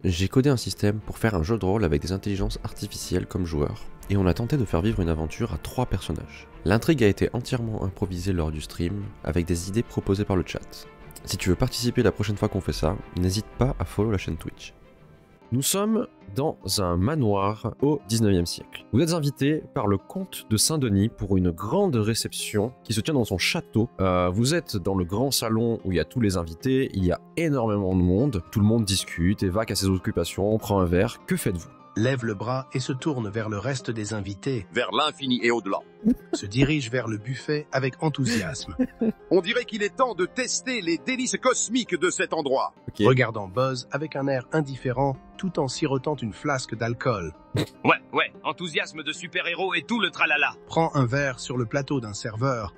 J'ai codé un système pour faire un jeu de rôle avec des intelligences artificielles comme joueurs, et on a tenté de faire vivre une aventure à 3 personnages. L'intrigue a été entièrement improvisée lors du stream, avec des idées proposées par le chat. Si tu veux participer la prochaine fois qu'on fait ça, n'hésite pas à follow la chaîne Twitch. Nous sommes dans un manoir au 19e siècle. Vous êtes invité par le comte de Saint-Denis pour une grande réception qui se tient dans son château. Vous êtes dans le grand salon où il y a tous les invités, il y a énormément de monde, tout le monde discute et vaque à ses occupations, prend un verre. Que faites-vous? Lève le bras et se tourne vers le reste des invités. Vers l'infini et au-delà. Se dirige vers le buffet avec enthousiasme. On dirait qu'il est temps de tester les délices cosmiques de cet endroit. Okay. Regardant Buzz avec un air indifférent, tout en sirotant une flasque d'alcool. Ouais, enthousiasme de super-héros et tout le tralala. Prend un verre sur le plateau d'un serveur.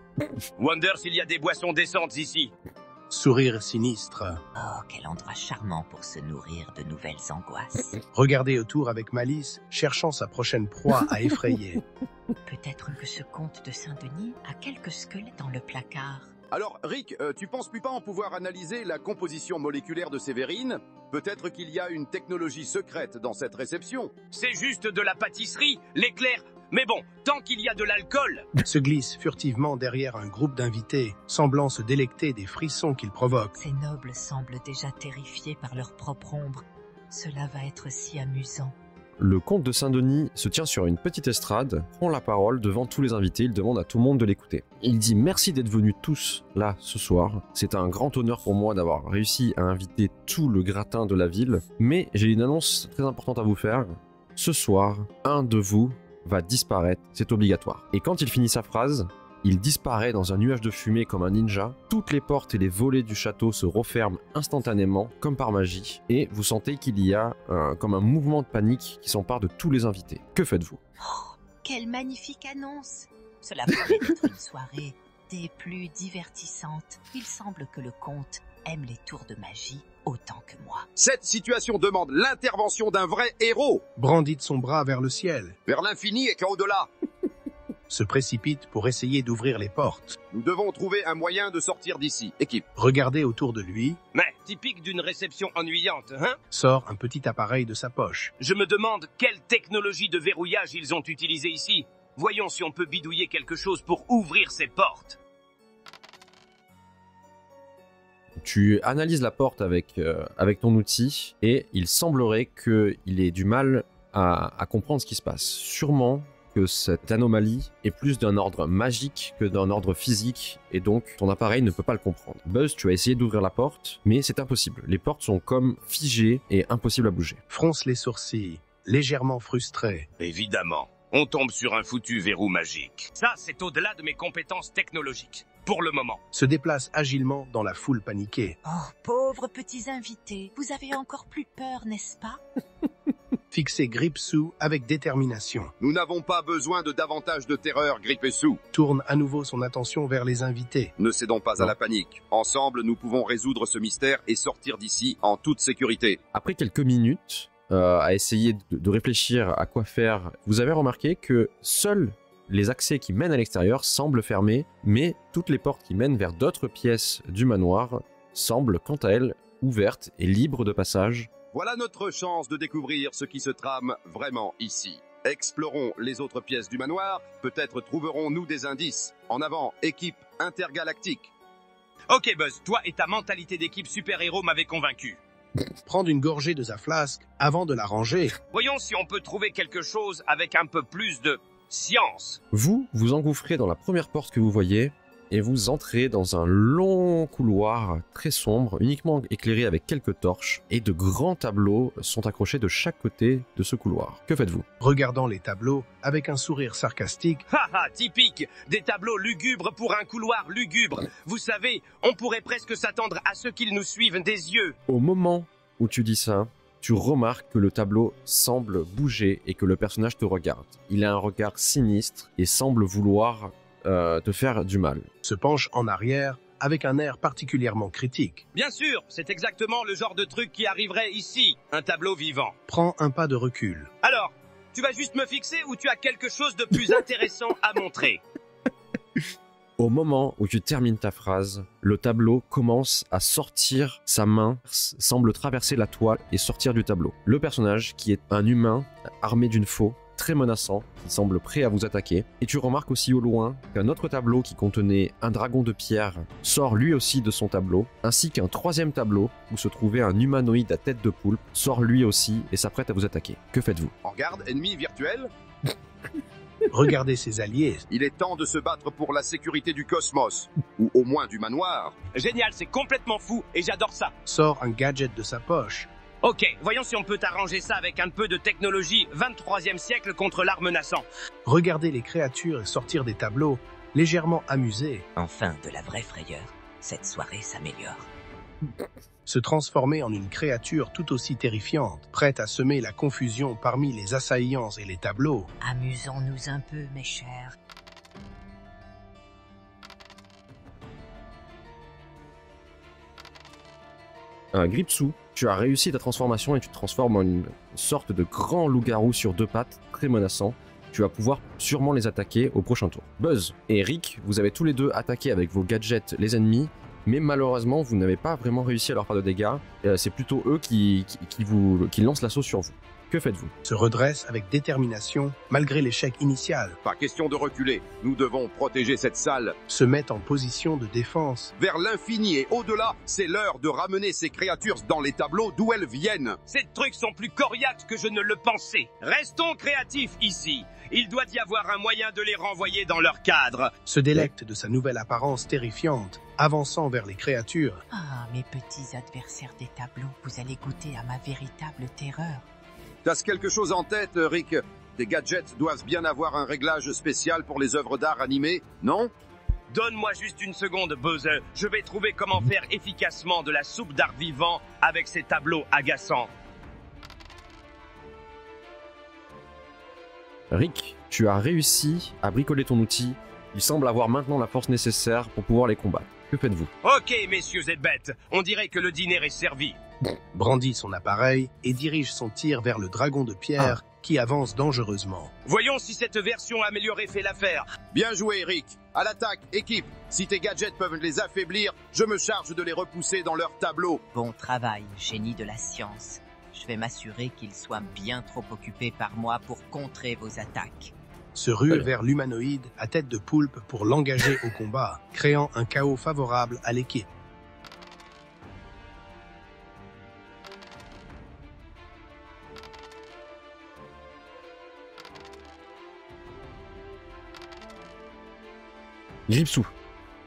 Wonder s'il y a des boissons décentes ici. Sourire sinistre. Oh, quel endroit charmant pour se nourrir de nouvelles angoisses. Regarder autour avec malice, cherchant sa prochaine proie à effrayer. Peut-être que ce comte de Saint-Denis a quelques squelettes dans le placard. Alors, Rick, tu penses plus pas en pouvoir analyser la composition moléculaire de ces verrines? Peut-être qu'il y a une technologie secrète dans cette réception. C'est juste de la pâtisserie, l'éclair. Mais bon, tant qu'il y a de l'alcool. Se glisse furtivement derrière un groupe d'invités, semblant se délecter des frissons qu'il provoque. Ces nobles semblent déjà terrifiés par leur propre ombre. Cela va être si amusant. Le comte de Saint-Denis se tient sur une petite estrade, prend la parole devant tous les invités, il demande à tout le monde de l'écouter. Il dit merci d'être venus tous là ce soir. C'est un grand honneur pour moi d'avoir réussi à inviter tout le gratin de la ville, mais j'ai une annonce très importante à vous faire. Ce soir, un de vous va disparaître, c'est obligatoire. Et quand il finit sa phrase, il disparaît dans un nuage de fumée comme un ninja. Toutes les portes et les volets du château se referment instantanément, comme par magie. Et vous sentez qu'il y a comme un mouvement de panique qui s'empare de tous les invités. Que faites-vous? Oh, quelle magnifique annonce! Cela promet d'être une soirée des plus divertissantes. Il semble que le comte aime les tours de magie autant que moi. Cette situation demande l'intervention d'un vrai héros. Brandit de son bras vers le ciel. Vers l'infini et qu'au-delà. Se précipite pour essayer d'ouvrir les portes. Nous devons trouver un moyen de sortir d'ici. Équipe. Regardez autour de lui. Mais typique d'une réception ennuyante, hein? Sort un petit appareil de sa poche. Je me demande quelle technologie de verrouillage ils ont utilisée ici. Voyons si on peut bidouiller quelque chose pour ouvrir ces portes. Tu analyses la porte avec ton outil et il semblerait qu'il ait du mal à comprendre ce qui se passe. Sûrement que cette anomalie est plus d'un ordre magique que d'un ordre physique et donc ton appareil ne peut pas le comprendre. Buzz, tu as essayé d'ouvrir la porte, mais c'est impossible. Les portes sont comme figées et impossibles à bouger. Fronce les sourcils, légèrement frustré. Évidemment, on tombe sur un foutu verrou magique. Ça, c'est au-delà de mes compétences technologiques. Pour le moment. Se déplace agilement dans la foule paniquée. Oh, pauvres petits invités, vous avez encore plus peur, n'est-ce pas? Fixé Gripsou avec détermination. Nous n'avons pas besoin de davantage de terreur, Gripsou. Tourne à nouveau son attention vers les invités. Ne cédons pas à la panique. Ensemble, nous pouvons résoudre ce mystère et sortir d'ici en toute sécurité. Après quelques minutes, à essayer de réfléchir à quoi faire, vous avez remarqué que seuls les accès qui mènent à l'extérieur semblent fermés, mais toutes les portes qui mènent vers d'autres pièces du manoir semblent quant à elles ouvertes et libres de passage. Voilà notre chance de découvrir ce qui se trame vraiment ici. Explorons les autres pièces du manoir, peut-être trouverons-nous des indices. En avant, équipe intergalactique. Ok Buzz, toi et ta mentalité d'équipe super-héros m'avaient convaincu. Prendre une gorgée de sa flasque avant de la ranger. Voyons si on peut trouver quelque chose avec un peu plus de science. Vous vous engouffrez dans la première porte que vous voyez et vous entrez dans un long couloir très sombre, uniquement éclairé avec quelques torches, et de grands tableaux sont accrochés de chaque côté de ce couloir. Que faites-vous? Regardant les tableaux avec un sourire sarcastique. Haha, typique. Des tableaux lugubres pour un couloir lugubre. Vous savez, on pourrait presque s'attendre à ce qu'ils nous suivent des yeux. Au moment où tu dis ça, tu remarques que le tableau semble bouger et que le personnage te regarde. Il a un regard sinistre et semble vouloir te faire du mal. Se penche en arrière avec un air particulièrement critique. Bien sûr, c'est exactement le genre de truc qui arriverait ici, un tableau vivant. Prend un pas de recul. Alors, tu vas juste me fixer ou tu as quelque chose de plus intéressant à montrer? Au moment où tu termines ta phrase, le tableau commence à sortir, sa main semble traverser la toile et sortir du tableau. Le personnage, qui est un humain armé d'une faux, très menaçant, qui semble prêt à vous attaquer. Et tu remarques aussi au loin qu'un autre tableau qui contenait un dragon de pierre sort lui aussi de son tableau, ainsi qu'un troisième tableau où se trouvait un humanoïde à tête de poulpe sort lui aussi et s'apprête à vous attaquer. Que faites-vous? En garde, ennemi virtuel. Regardez ses alliés. Il est temps de se battre pour la sécurité du cosmos, ou au moins du manoir. Génial, c'est complètement fou et j'adore ça. Sort un gadget de sa poche. Ok, voyons si on peut arranger ça avec un peu de technologie 23e siècle contre l'art menaçant. Regardez les créatures sortir des tableaux, légèrement amusés. Enfin, de la vraie frayeur. Cette soirée s'améliore. Se transformer en une créature tout aussi terrifiante, prête à semer la confusion parmi les assaillants et les tableaux. Amusons-nous un peu, mes chers. Gripsou, tu as réussi ta transformation et tu te transformes en une sorte de grand loup-garou sur deux pattes, très menaçant. Tu vas pouvoir sûrement les attaquer au prochain tour. Buzz et Rick, vous avez tous les deux attaqué avec vos gadgets les ennemis, mais malheureusement, vous n'avez pas vraiment réussi à leur faire de dégâts. C'est plutôt eux qui lancent l'assaut sur vous. Que faites-vous? Se redresse avec détermination, malgré l'échec initial. Pas question de reculer. Nous devons protéger cette salle. Se met en position de défense. Vers l'infini et au-delà, c'est l'heure de ramener ces créatures dans les tableaux d'où elles viennent. Ces trucs sont plus coriaces que je ne le pensais. Restons créatifs ici. Il doit y avoir un moyen de les renvoyer dans leur cadre. Se délecte de sa nouvelle apparence terrifiante, avançant vers les créatures. Ah, mes petits adversaires des tableaux, vous allez goûter à ma véritable terreur. T'as quelque chose en tête, Rick? Des gadgets doivent bien avoir un réglage spécial pour les œuvres d'art animées, non? Donne-moi juste une seconde, Buzz. Je vais trouver comment faire efficacement de la soupe d'art vivant avec ces tableaux agaçants. Rick, tu as réussi à bricoler ton outil. Il semble avoir maintenant la force nécessaire pour pouvoir les combattre. Que faites-vous? Ok, messieurs et bêtes, on dirait que le dîner est servi. Brandit son appareil et dirige son tir vers le dragon de pierre qui avance dangereusement. Voyons si cette version améliorée fait l'affaire. Bien joué, Rick. À l'attaque, équipe. Si tes gadgets peuvent les affaiblir, je me charge de les repousser dans leur tableau. Bon travail, génie de la science. Je vais m'assurer qu'ils soient bien trop occupés par moi pour contrer vos attaques. Se rue vers l'humanoïde à tête de poulpe pour l'engager au combat, créant un chaos favorable à l'équipe. Gripsou,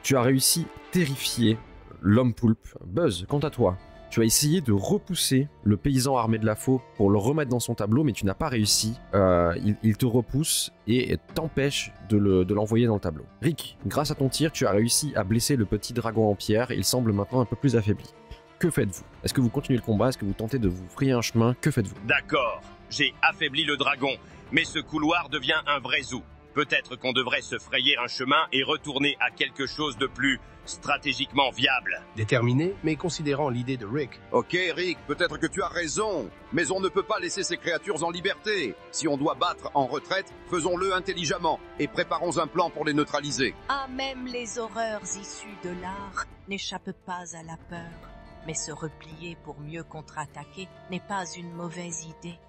tu as réussi à terrifier l'homme poulpe. Buzz, quant à toi, tu as essayé de repousser le paysan armé de la faux pour le remettre dans son tableau, mais tu n'as pas réussi. Il te repousse et t'empêche de l'envoyer dans le tableau. Rick, grâce à ton tir, tu as réussi à blesser le petit dragon en pierre. Il semble maintenant un peu plus affaibli. Que faites-vous? Est-ce que vous continuez le combat? Est-ce que vous tentez de vous frayer un chemin? Que faites-vous? D'accord, j'ai affaibli le dragon, mais ce couloir devient un vrai zoo. Peut-être qu'on devrait se frayer un chemin et retourner à quelque chose de plus stratégiquement viable. Déterminé, mais considérant l'idée de Rick. Ok, Rick, peut-être que tu as raison, mais on ne peut pas laisser ces créatures en liberté. Si on doit battre en retraite, faisons-le intelligemment et préparons un plan pour les neutraliser. Ah, même les horreurs issues de l'art n'échappent pas à la peur. Mais se replier pour mieux contre-attaquer n'est pas une mauvaise idée.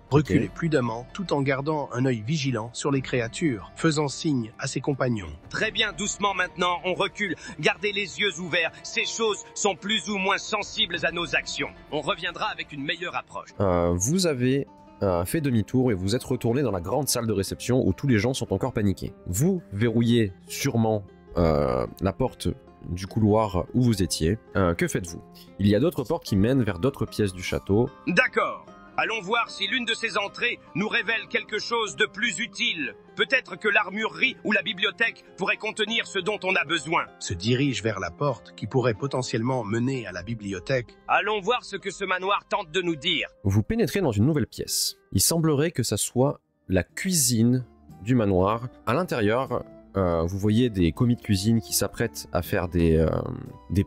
Reculer prudemment tout en gardant un œil vigilant sur les créatures, faisant signe à ses compagnons. Très bien, doucement maintenant, on recule. Gardez les yeux ouverts, ces choses sont plus ou moins sensibles à nos actions. On reviendra avec une meilleure approche. Vous avez fait demi-tour et vous êtes retourné dans la grande salle de réception où tous les gens sont encore paniqués. Vous verrouillez sûrement la porte du couloir où vous étiez. Que faites-vous? Il y a d'autres portes qui mènent vers d'autres pièces du château. D'accord. Allons voir si l'une de ces entrées nous révèle quelque chose de plus utile. Peut-être que l'armurerie ou la bibliothèque pourrait contenir ce dont on a besoin. Se dirige vers la porte qui pourrait potentiellement mener à la bibliothèque. Allons voir ce que ce manoir tente de nous dire. Vous pénétrez dans une nouvelle pièce. Il semblerait que ça soit la cuisine du manoir. À l'intérieur, vous voyez des commis de cuisine qui s'apprêtent à faire des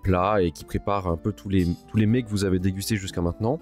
plats et qui préparent un peu tous les mets que vous avez dégustés jusqu'à maintenant.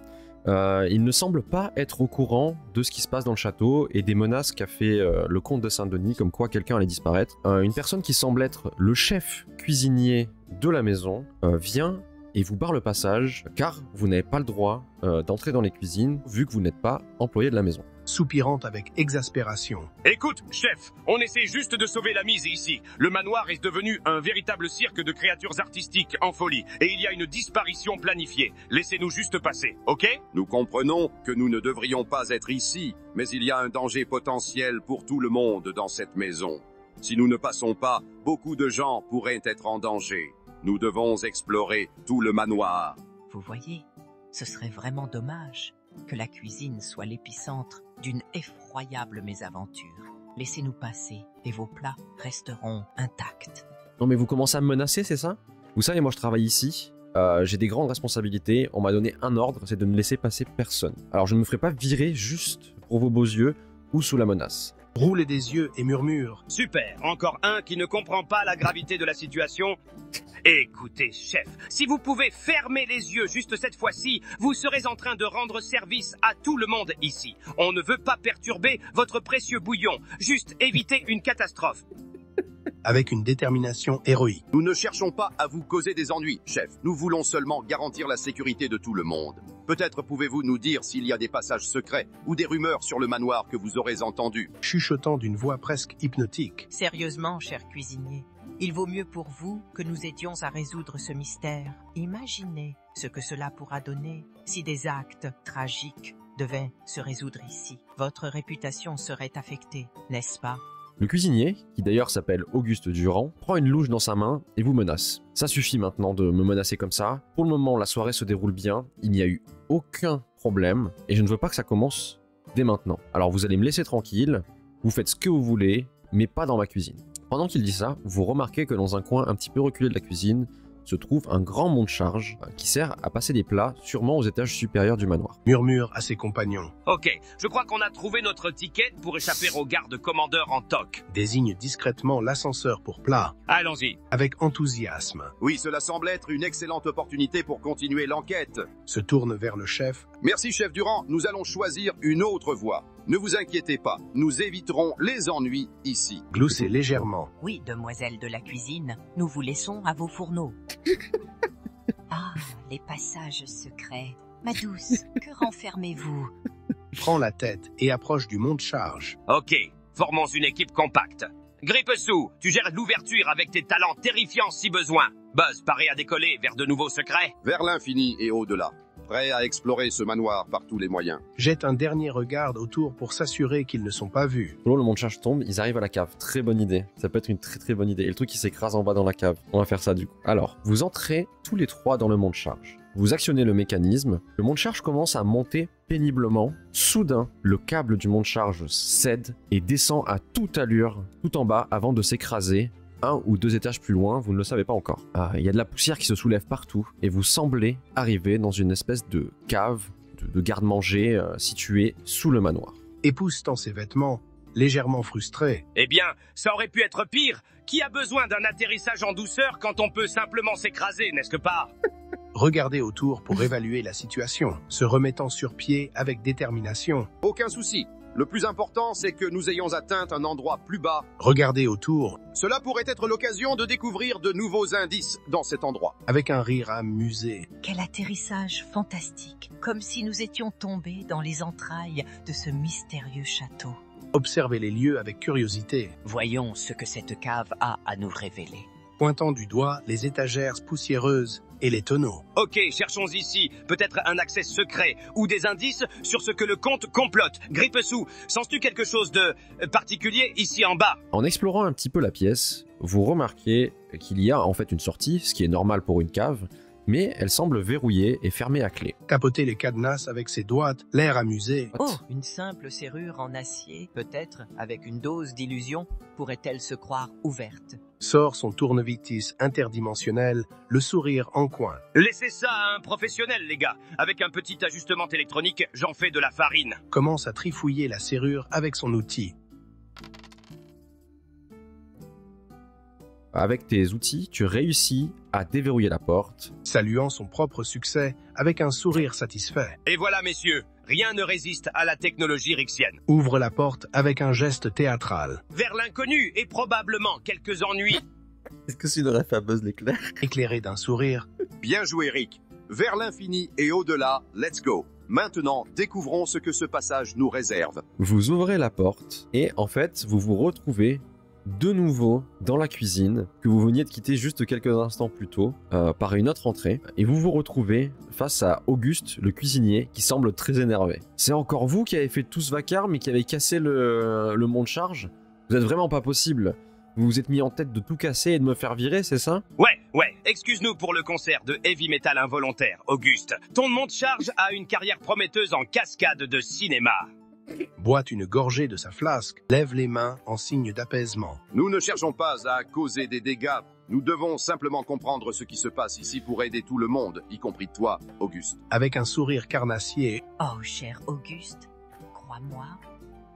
Il ne semble pas être au courant de ce qui se passe dans le château et des menaces qu'a fait le comte de Saint-Denis, comme quoi quelqu'un allait disparaître. Une personne qui semble être le chef cuisinier de la maison vient et vous barre le passage, car vous n'avez pas le droit d'entrer dans les cuisines, vu que vous n'êtes pas employé de la maison. Soupirant avec exaspération. Écoute, chef, on essaie juste de sauver la mise ici. Le manoir est devenu un véritable cirque de créatures artistiques en folie, et il y a une disparition planifiée. Laissez-nous juste passer, ok? Nous comprenons que nous ne devrions pas être ici, mais il y a un danger potentiel pour tout le monde dans cette maison. Si nous ne passons pas, beaucoup de gens pourraient être en danger. Nous devons explorer tout le manoir. Vous voyez, ce serait vraiment dommage que la cuisine soit l'épicentre d'une effroyable mésaventure. Laissez-nous passer et vos plats resteront intacts. Non mais vous commencez à me menacer, c'est ça? Vous savez, moi je travaille ici, j'ai des grandes responsabilités, on m'a donné un ordre, c'est de ne laisser passer personne. Alors je ne me ferai pas virer juste pour vos beaux yeux ou sous la menace. Roule des yeux et murmure. Super, encore un qui ne comprend pas la gravité de la situation. Écoutez, chef, si vous pouvez fermer les yeux juste cette fois-ci, vous serez en train de rendre service à tout le monde ici. On ne veut pas perturber votre précieux bouillon, juste éviter une catastrophe. Avec une détermination héroïque. Nous ne cherchons pas à vous causer des ennuis, chef. Nous voulons seulement garantir la sécurité de tout le monde. Peut-être pouvez-vous nous dire s'il y a des passages secrets ou des rumeurs sur le manoir que vous aurez entendus. Chuchotant d'une voix presque hypnotique. Sérieusement, cher cuisinier, il vaut mieux pour vous que nous aidions à résoudre ce mystère. Imaginez ce que cela pourra donner si des actes tragiques devaient se résoudre ici. Votre réputation serait affectée, n'est-ce pas? Le cuisinier, qui d'ailleurs s'appelle Auguste Durand, prend une louche dans sa main et vous menace. Ça suffit maintenant de me menacer comme ça. Pour le moment, la soirée se déroule bien, il n'y a eu aucun problème et je ne veux pas que ça commence dès maintenant. Alors vous allez me laisser tranquille, vous faites ce que vous voulez, mais pas dans ma cuisine. Pendant qu'il dit ça, vous remarquez que dans un coin un petit peu reculé de la cuisine se trouve un grand monte-charge qui sert à passer des plats, sûrement aux étages supérieurs du manoir. Murmure à ses compagnons. Ok, je crois qu'on a trouvé notre ticket pour échapper au garde-commandeur en toc. Désigne discrètement l'ascenseur pour plat. Allons-y. Avec enthousiasme. Oui, cela semble être une excellente opportunité pour continuer l'enquête. Se tourne vers le chef. Merci, chef Durand, nous allons choisir une autre voie. Ne vous inquiétez pas, nous éviterons les ennuis ici. Glousser légèrement. Oui, demoiselle de la cuisine, nous vous laissons à vos fourneaux. Ah, les passages secrets. Ma douce, que renfermez-vous? Prend la tête et approche du monte-charge. Ok, formons une équipe compacte. Grippesou, tu gères l'ouverture avec tes talents terrifiants si besoin. Buzz, paré à décoller vers de nouveaux secrets. Vers l'infini et au-delà. Prêt à explorer ce manoir par tous les moyens. Jette un dernier regard autour pour s'assurer qu'ils ne sont pas vus. Selon le monte-charge tombe, ils arrivent à la cave. Très bonne idée. Ça peut être une très bonne idée. Et le truc qui s'écrase en bas dans la cave. On va faire ça du coup. Alors, vous entrez tous les trois dans le monte-charge. Vous actionnez le mécanisme. Le monte-charge commence à monter péniblement. Soudain, le câble du monte-charge cède et descend à toute allure, tout en bas, avant de s'écraser. 1 ou 2 étages plus loin, vous ne le savez pas encore. Il y a de la poussière qui se soulève partout et vous semblez arriver dans une espèce de cave, de garde-manger située sous le manoir. Époussetant ses vêtements, légèrement frustré. Eh bien, ça aurait pu être pire. Qui a besoin d'un atterrissage en douceur quand on peut simplement s'écraser, n'est-ce que pas? Regardez autour pour évaluer la situation, se remettant sur pied avec détermination. Aucun souci. Le plus important, c'est que nous ayons atteint un endroit plus bas. Regardez autour. Cela pourrait être l'occasion de découvrir de nouveaux indices dans cet endroit. Avec un rire amusé. Quel atterrissage fantastique, comme si nous étions tombés dans les entrailles de ce mystérieux château. Observez les lieux avec curiosité. Voyons ce que cette cave a à nous révéler. Pointant du doigt les étagères poussiéreuses et les tonneaux. Ok, cherchons ici peut-être un accès secret ou des indices sur ce que le comte complote. Grippesou, sens-tu quelque chose de particulier ici en bas? En explorant un petit peu la pièce, vous remarquez qu'il y a en fait une sortie, ce qui est normal pour une cave, mais elle semble verrouillée et fermée à clé. Tapoter les cadenas avec ses doigts, l'air amusé. Oh, une simple serrure en acier, peut-être, avec une dose d'illusion, pourrait-elle se croire ouverte? Sort son tournevis interdimensionnel, le sourire en coin. Laissez ça à un professionnel, les gars. Avec un petit ajustement électronique, j'en fais de la farine. Commence à trifouiller la serrure avec son outil. Avec tes outils, tu réussis à déverrouiller la porte. Saluant son propre succès avec un sourire satisfait. Et voilà, messieurs, rien ne résiste à la technologie rixienne. Ouvre la porte avec un geste théâtral. Vers l'inconnu et probablement quelques ennuis. Est-ce que c'est une ref à Buzz l'éclair? Éclairé d'un sourire, Bien joué, Rick. Vers l'infini et au-delà, let's go. Maintenant, découvrons ce que ce passage nous réserve. Vous ouvrez la porte et en fait, vous vous retrouvez de nouveau dans la cuisine que vous veniez de quitter juste quelques instants plus tôt par une autre entrée et vous vous retrouvez face à Auguste, le cuisinier, qui semble très énervé. C'est encore vous qui avez fait tout ce vacarme et qui avez cassé le mont de charge? Vous êtes vraiment pas possible. Vous vous êtes mis en tête de tout casser et de me faire virer, c'est ça? Ouais, excuse-nous pour le concert de heavy metal involontaire, Auguste. Ton monte-charge a une carrière prometteuse en cascade de cinéma. boit une gorgée de sa flasque, lève les mains en signe d'apaisement. Nous ne cherchons pas à causer des dégâts. Nous devons simplement comprendre ce qui se passe ici pour aider tout le monde, y compris toi, Auguste. Avec un sourire carnassier, Oh, cher Auguste, crois-moi,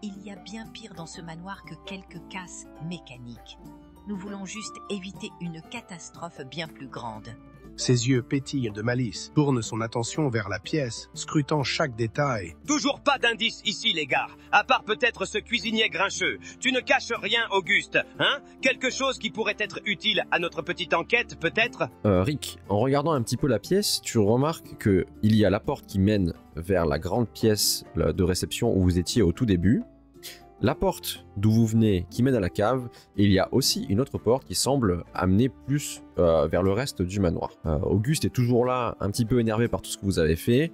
il y a bien pire dans ce manoir que quelques casses mécaniques. Nous voulons juste éviter une catastrophe bien plus grande. ses yeux pétillent de malice, tourne son attention vers la pièce, scrutant chaque détail. Toujours pas d'indice ici, les gars. À part peut-être ce cuisinier grincheux. Tu ne caches rien, Auguste, hein? Quelque chose qui pourrait être utile à notre petite enquête, peut-être? Rick, en regardant un petit peu la pièce, tu remarques que il y a la porte qui mène vers la grande pièce de réception où vous étiez au tout début, la porte d'où vous venez qui mène à la cave, et il y a aussi une autre porte qui semble amener plus vers le reste du manoir. Auguste est toujours là, un petit peu énervé par tout ce que vous avez fait.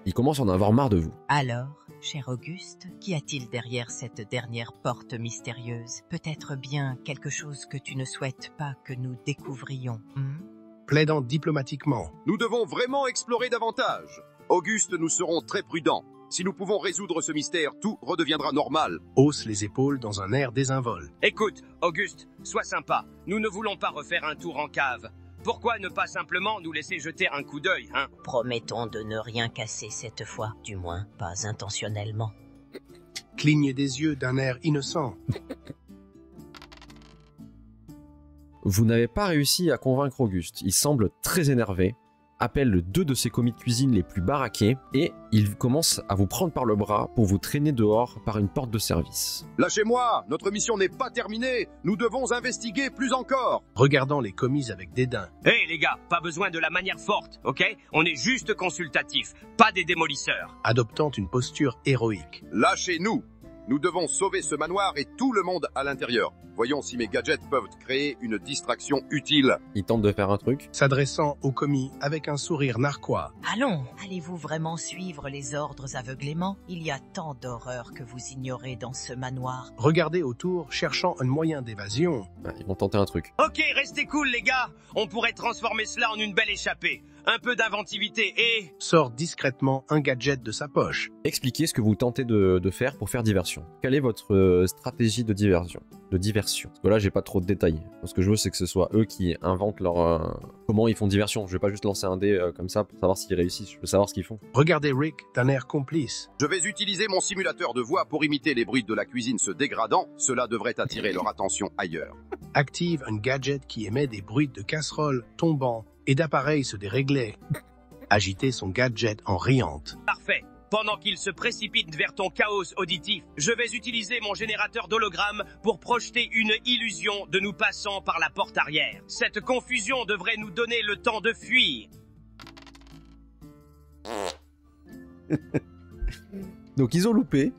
Il commence à en avoir marre de vous. Alors, cher Auguste, qu'y a-t-il derrière cette dernière porte mystérieuse? Peut-être bien quelque chose que tu ne souhaites pas que nous découvrions, Plaidant diplomatiquement. Nous devons vraiment explorer davantage. Auguste, nous serons très prudents. Si nous pouvons résoudre ce mystère, tout redeviendra normal. Hausse les épaules dans un air désinvolte. Écoute, Auguste, sois sympa. Nous ne voulons pas refaire un tour en cave. Pourquoi ne pas simplement nous laisser jeter un coup d'œil, hein? Promettons de ne rien casser cette fois, du moins pas intentionnellement. Cligne des yeux d'un air innocent. Vous n'avez pas réussi à convaincre Auguste. Il semble très énervé, appelle deux de ses commis de cuisine les plus baraqués et il commence à vous prendre par le bras pour vous traîner dehors par une porte de service. Lâchez-moi, notre mission n'est pas terminée. Nous devons investiguer plus encore. Regardant les commis avec dédain. Hé les gars, pas besoin de la manière forte, ok? On est juste consultatifs, pas des démolisseurs. Adoptant une posture héroïque. Lâchez-nous. Nous devons sauver ce manoir et tout le monde à l'intérieur. Voyons si mes gadgets peuvent créer une distraction utile. Il tente de faire un truc. S'adressant aux commis avec un sourire narquois. Allons, allez-vous vraiment suivre les ordres aveuglément? Il y a tant d'horreurs que vous ignorez dans ce manoir. Regardez autour, cherchant un moyen d'évasion. Ils vont tenter un truc. Ok, restez cool les gars. On pourrait transformer cela en une belle échappée. Un peu d'inventivité et... Sort discrètement un gadget de sa poche. Expliquez ce que vous tentez de faire pour faire diversion. Quelle est votre stratégie de diversion? Parce que là, j'ai pas trop de détails. Ce que je veux, c'est que ce soit eux qui inventent leur... comment ils font diversion. Je vais pas juste lancer un dé comme ça pour savoir s'ils réussissent. Je veux savoir ce qu'ils font. Regardez Rick d'un air complice. Je vais utiliser mon simulateur de voix pour imiter les bruits de la cuisine se dégradant. Cela devrait attirer leur attention ailleurs. Active un gadget qui émet des bruits de casseroles tombant et d'appareils se dérégler. Agitez son gadget en riante. Parfait. Pendant qu'il se précipite vers ton chaos auditif, je vais utiliser mon générateur d'hologramme pour projeter une illusion de nous passant par la porte arrière. Cette confusion devrait nous donner le temps de fuir. Donc ils ont loupé.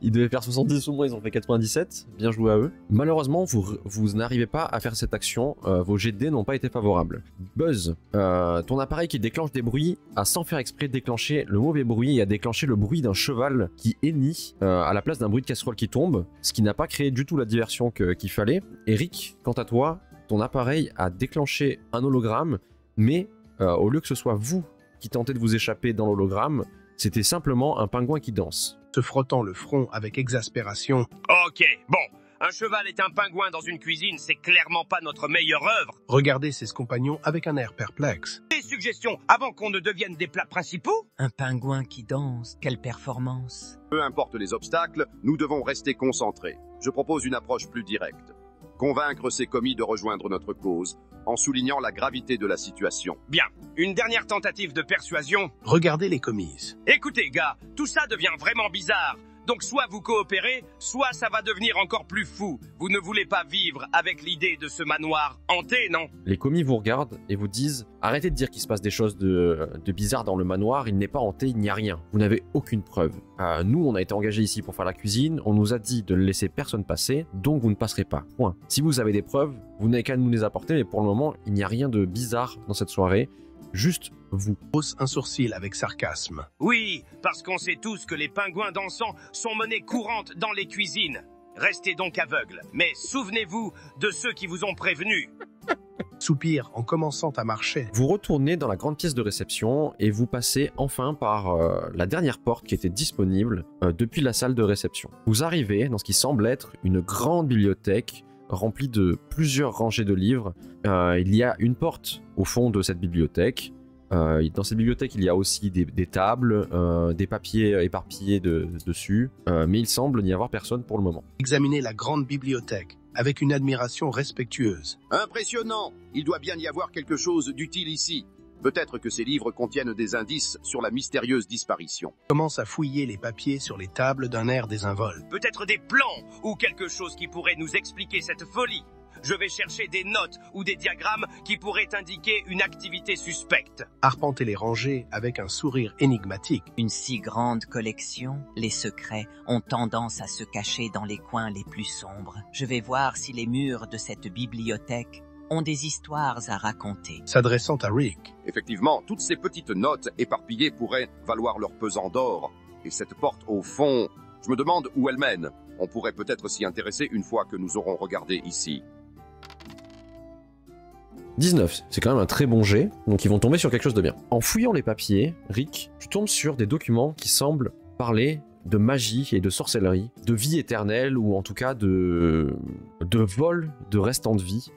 Ils devaient faire 70 au moins, ils ont fait 97. Bien joué à eux. Malheureusement, vous n'arrivez pas à faire cette action. Vos jets de dés n'ont pas été favorables. Buzz, ton appareil qui déclenche des bruits a sans faire exprès déclenché le mauvais bruit et a déclenché le bruit d'un cheval qui hennit à la place d'un bruit de casserole qui tombe, ce qui n'a pas créé du tout la diversion qu'il fallait. Eric, quant à toi, ton appareil a déclenché un hologramme, mais au lieu que ce soit vous qui tentez de vous échapper dans l'hologramme, c'était simplement un pingouin qui danse. Se frottant le front avec exaspération. Ok, bon. Un cheval est un pingouin dans une cuisine, c'est clairement pas notre meilleure œuvre. Regardez ses compagnons avec un air perplexe. Des suggestions avant qu'on ne devienne des plats principaux? Un pingouin qui danse, quelle performance! Peu importe les obstacles, nous devons rester concentrés. Je propose une approche plus directe. Convaincre ces commis de rejoindre notre cause. en soulignant la gravité de la situation. Bien, une dernière tentative de persuasion. Regardez les commises. Écoutez, gars, tout ça devient vraiment bizarre. Donc soit vous coopérez, soit ça va devenir encore plus fou. Vous ne voulez pas vivre avec l'idée de ce manoir hanté, non? Les commis vous regardent et vous disent « Arrêtez de dire qu'il se passe des choses de bizarres dans le manoir, il n'est pas hanté, il n'y a rien. Vous n'avez aucune preuve. Nous, on a été engagés ici pour faire la cuisine, on nous a dit de ne laisser personne passer, donc vous ne passerez pas. Point. Si vous avez des preuves, vous n'avez qu'à nous les apporter, mais pour le moment, il n'y a rien de bizarre dans cette soirée. Juste vous. » Hausse un sourcil avec sarcasme. Oui, parce qu'on sait tous que les pingouins dansants sont monnaie courante dans les cuisines. Restez donc aveugles, mais souvenez-vous de ceux qui vous ont prévenus. Soupire en commençant à marcher. Vous retournez dans la grande pièce de réception et vous passez enfin par la dernière porte qui était disponible depuis la salle de réception. Vous arrivez dans ce qui semble être une grande bibliothèque remplie de plusieurs rangées de livres. Il y a une porte au fond de cette bibliothèque. Dans cette bibliothèque, il y a aussi des tables, des papiers éparpillés dessus, mais il semble n'y avoir personne pour le moment. Examinez la grande bibliothèque avec une admiration respectueuse. Impressionnant! Il doit bien y avoir quelque chose d'utile ici. Peut-être que ces livres contiennent des indices sur la mystérieuse disparition. Commence à fouiller les papiers sur les tables d'un air désinvolte. Peut-être des plans ou quelque chose qui pourrait nous expliquer cette folie. Je vais chercher des notes ou des diagrammes qui pourraient indiquer une activité suspecte. Arpentez les rangées avec un sourire énigmatique. Une si grande collection, les secrets ont tendance à se cacher dans les coins les plus sombres. Je vais voir si les murs de cette bibliothèque ont des histoires à raconter. S'adressant à Rick. Effectivement, toutes ces petites notes éparpillées pourraient valoir leur pesant d'or. Et cette porte au fond, je me demande où elle mène. On pourrait peut-être s'y intéresser une fois que nous aurons regardé ici. 19, c'est quand même un très bon jet, donc ils vont tomber sur quelque chose de bien. En fouillant les papiers, Rick, tu tombes sur des documents qui semblent parler de magie et de sorcellerie, de vie éternelle ou en tout cas de vol de restant de vie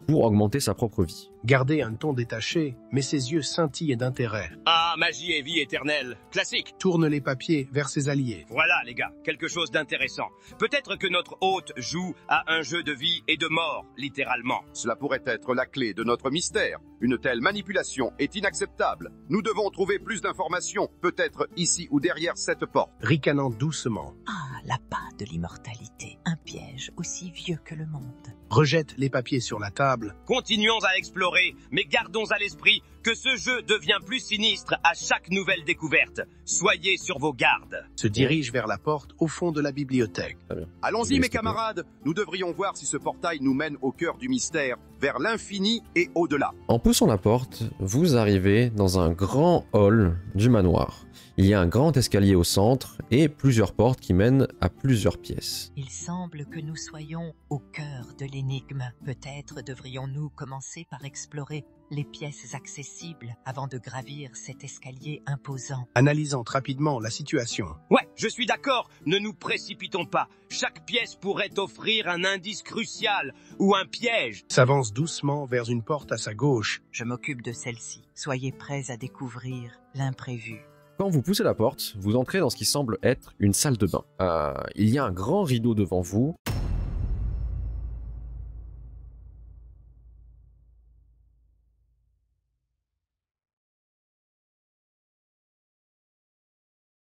pour augmenter sa propre vie. Gardez un ton détaché, mais ses yeux scintillent d'intérêt. Ah, magie et vie éternelle, classique. Tourne les papiers vers ses alliés. Voilà les gars, quelque chose d'intéressant. Peut-être que notre hôte joue à un jeu de vie et de mort, littéralement. Cela pourrait être la clé de notre mystère. Une telle manipulation est inacceptable. Nous devons trouver plus d'informations, peut-être ici ou derrière cette porte. Ricanant doucement. Ah, l'appât de l'immortalité, un piège aussi vieux que le monde. Rejette les papiers sur la table. Continuons à explorer, mais gardons à l'esprit que ce jeu devient plus sinistre à chaque nouvelle découverte. Soyez sur vos gardes. Se dirige vers la porte au fond de la bibliothèque. Allons-y mes camarades, nous devrions voir si ce portail nous mène au cœur du mystère, vers l'infini et au-delà. En poussant la porte, vous arrivez dans un grand hall du manoir. Il y a un grand escalier au centre et plusieurs portes qui mènent à plusieurs pièces. Il semble que nous soyons au cœur de l'énigme. Peut-être devrions-nous commencer par explorer les pièces accessibles avant de gravir cet escalier imposant. Analysant rapidement la situation. Ouais, je suis d'accord, ne nous précipitons pas. Chaque pièce pourrait offrir un indice crucial ou un piège. S'avance doucement vers une porte à sa gauche. Je m'occupe de celle-ci. Soyez prêts à découvrir l'imprévu. Quand vous poussez la porte, vous entrez dans ce qui semble être une salle de bain. Il y a un grand rideau devant vous